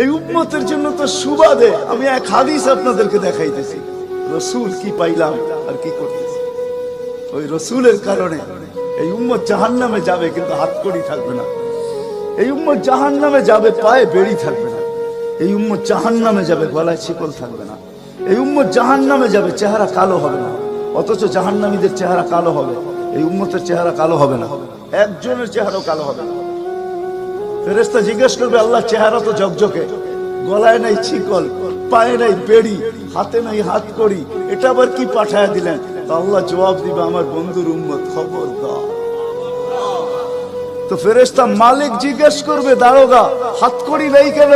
এই উম্মতের জন্য তো সুবাদে আমি এক হাদিস আপনাদেরকে দেখাইতেছি, রসুল কি পাইলাম আর কি করতেছি। ওই রসুলের কারণে এই উম্মত জাহান্নামে যাবে, কিন্তু হাতকড়ি থাকবে না। এই উম্মত জাহান্নামে যাবে, পায়ে বেড়ি থাকবে না। এই উম্মত জাহান্নামে যাবে, গলায় শিকল থাকবে না। এই উম্মত জাহান্নামে যাবে, চেহারা কালো হবে না। অথচ জাহান্নামীদের চেহারা কালো হবে, এই উম্মতের চেহারা কালো হবে না। একজনের চেহারাও কালো হবে না। ফেরেশতা জিজ্ঞেস করবে, আল্লাহ চেহারা তো ঝকঝকে, গলায় নাই শিকল, পায়ে নাই বেড়ি, হাতে নাই হাতকড়ি, এটা আবার কি পাঠায় দিলেন? তো আল্লাহ জবাব দিবে, আমার বন্ধুর উম্মত, খবরদার। তো ফেরেশতা মালিক জিজ্ঞেস করবে, দারোগা হাতকড়ি নেই কেন?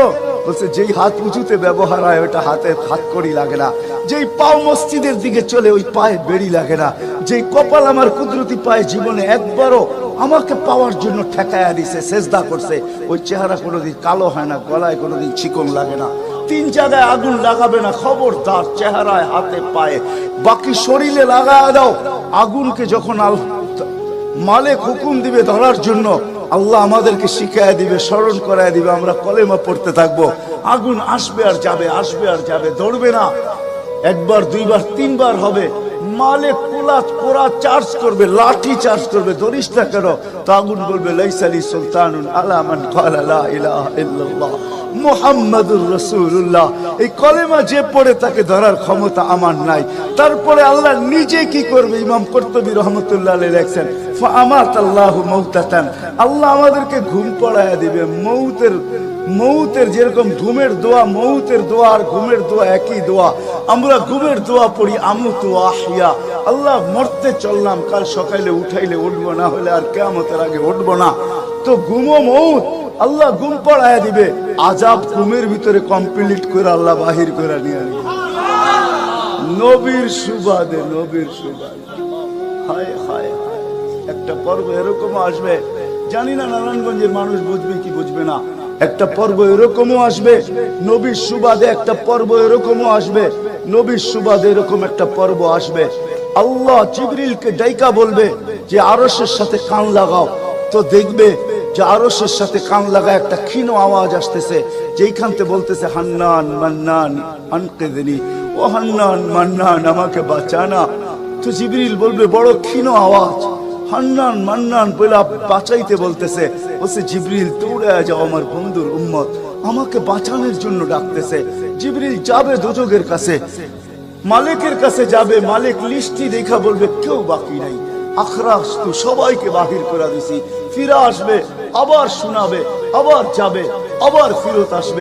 বলছে, যেই হাত উঁচুতে ব্যবহার হয় ওটা হাতে হাতকড়ি লাগে না। যেই পাও মসজিদের দিকে চলে ওই পায়ে বেড়ি লাগে না। যেই কপাল আমার কুদরতি পায়ে জীবনে একবারও আমাকে পাওয়ার জন্য ঠেকায়া দিছে, সেজদা করছে, ওই চেহারা কোনোদিন কালো হয় না, গলায় কোনোদিন চিকন লাগে না। 3 জায়গায় আগুন লাগাবে না, খবরদার। চেহারায়, হাতে, পায়ে, বাকি শরীরে লাগায় দাও। আগুনকে যখন মালিক হুকুম দিবে ধরার জন্য, আল্লাহ আমাদেরকে শিখায় দিবে, স্মরণ করায় দিবে, আমরা কলেমা পড়তে থাকবো। আগুন আসবে আর যাবে, আসবে আর যাবে, ধরবে না। একবার, দুইবার, 3 বার হবে। মালিক কোরা চার্জ করবে, লাঠি চার্জ করবে, ধরিস না কেন? তো আগুন বলবে, লাইসালি সুলতানুন আলা মান ক্বালা লা ইলাহা ইল্লাল্লাহ মুহাম্মাদুর রাসূলুল্লাহ। এই কলেমা যে পড়ে তাকে ধরার ক্ষমতা আমার নাই। তারপরে আল্লাহ নিজে কি করবে? ইমাম কুরতুবী রাহমাতুল্লাহ আলাইহি লেখেন, ফাআমাতাল্লাহু মাউতাতান, আল্লাহ আমাদেরকে ঘুম পড়ায়া দিবে। মৌতের যেরকম ঘুমের দোয়া, মৌতের দোয়া আর ঘুমের দোয়া একই দোয়া। আমরা ঘুমের দোয়া পড়ি, আমুতু আহিয়া, আল্লাহ মরতে চললাম, কাল সকালে উঠাইলে উঠবো, না হলে আর কিয়ামতের আগে উঠবো না। তো ঘুমো মৌত, আল্লাহ ঘুম পড়ায়া দিবে। আযাব ঘুমের ভিতরে কমপ্লিট করে আল্লাহ বাহির করে নিয়ে আসবে। নবীর সুবাদে, নবীর সুবাদে। হায় হায় হায়, একটা পর্ব এরকমও আসবে, জানি না নারায়ণগঞ্জের মানুষ বুঝবে কি বুঝবে না। একটা পর্ব এরকমও আসবে নবীর সুবাদে, একটা পর্ব এরকমও আসবে নবীর সুবাদে, এরকম একটা পর্ব আসবে। আল্লাহ জিবরিলকে ডাইকা বলবে যে আরশের সাথে কান লাগাও। তো দেখবে যে আরশের সাথে কান লাগা একটা ক্ষীণ আওয়াজ আসতেছে, যেইখান থেকে বলতেছে, হান্নান মান্নান আনকিযনি, ও হান্নান মান্নান আমাকে বাঁচানা। তো জিবরিল বলবে, বড় ক্ষীণ আওয়াজ, হান্নান মান্নান বলে বাঁচাইতে বলতেছে। বলছে, জিবরিল দৌড়ে যাও, আমার বন্ধুর উম্মত আমাকে বাঁচানোর জন্য ডাকতেছে। জিবরিল যাবে দোজখের কাছে, মালিকের কাছে যাবে। মালিক লিস্টি দেখা বলবে, কেউ বাকি নাই, আখরাস তো সবাইকে বাহির করে দিছি। ফিরে আসবে, আবার শোনাবে, আবার যাবে, আবার ফিরত আসবে।